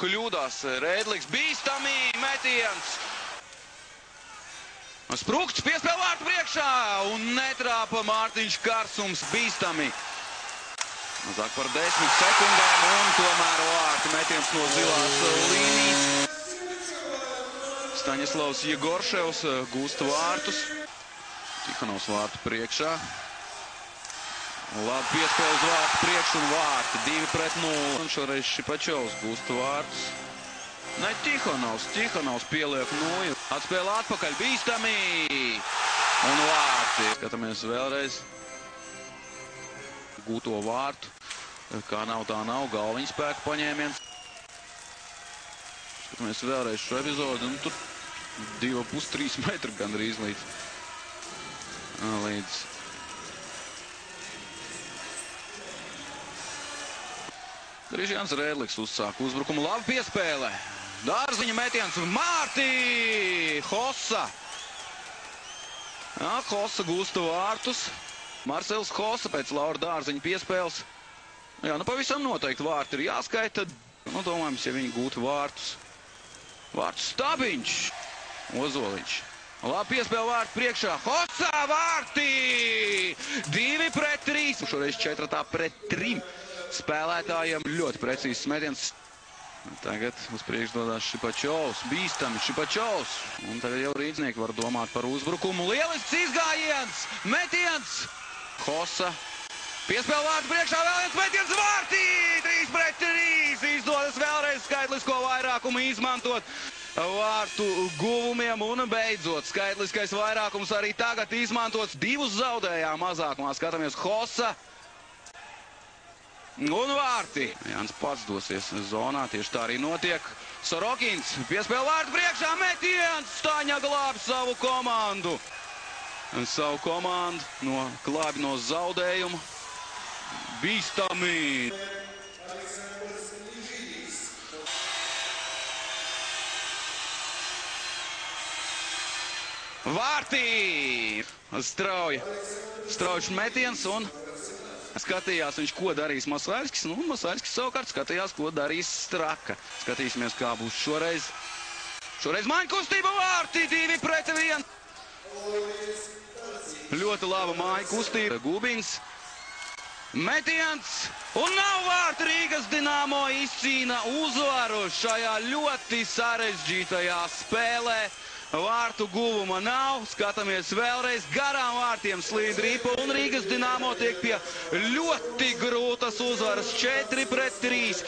kļūdās Rēdliks, bīstami metiens. Sprukts piespēl vārtu priekšā un netrāpa Mārtiņš Karsums, bīstami. Mazāk par 10 sekundēm un tomēr vārtu metiens no zilās līnijas. Staņislavs Jegorševs gūst vārtus. Tihanovs vārtu priekšā. Labi piespēl uz vārtu priekšu un vārti 2-0. Un šoreiz Šipačovs gūst vārtus. Ne, Tihanovs pieliek nūju. Atspēl atpakaļ, bīstami. Un vārti. Skatāmies vēlreiz. Gūto vārtu. Kā nav, tā nav. Galviņa spēka paņēmiens. Skatāmies vēlreiz šo epizodu. Un tur 2,5–3 metri gandrīz līdz Krišjāns Rēdliks uzsāk uzbrukumu. Labi piespēle. Dārziņa metiens. Mārti! Hossa. Jā, Hossa gūsta vārtus. Marcels Hossa pēc Laura Dārziņa piespēles. Jā, nu pavisam noteikti vārti ir jāskaita. Nu, domājams, ja viņi gūtu vārtus. Vārtus Stabiņš. Ozoliņš. Labi piespēle vārtu priekšā. Hossa vārti! 2-3. Šoreiz 4-3. Spēlētājiem ļoti precīzs metiens. Tagad uz priekšu dodās Šipačovs. Bīstami Šipačovs. Un tagad jau rīdznieki var domāt par uzbrukumu. Lielisks izgājiens! Metiens! Hossa. Piespēl vārtu priekšā, vēl viens metiens vārtī! 3-3. Izdodas vēlreiz skaitlisko vairākumu izmantot vārtu guvumiem. Un beidzot skaitliskais vairākums arī tagad izmantots. 2 zaudējām mazākumā. Skatāmies Hossa. Un vārti. Jānis pats dosies zonā, tieši tā arī notiek. Sorokins piespēl vārtu priekšā, metiens! Staņa glāb savu komandu. Glābi no zaudējumu. Bīstami. Vārti! Strauji metiens un skatījās viņš, ko darīs Masaļskis, nu, Masaļskis savukārt skatījās, ko darīs Straka. Skatīsimies, kā būs šoreiz. Šoreiz māju kustība vārti, 2-1. Ļoti laba māju kustība. Gubins. Metiens. Un nav vārti. Rīgas Dinamo izcīna uzvaru šajā ļoti sarežģītajā spēlē. Vārtu guvuma nav, skatāmies vēlreiz, garām vārtiem slīd ripa un Rīgas Dinamo tiek pie ļoti grūtas uzvaras 4-3.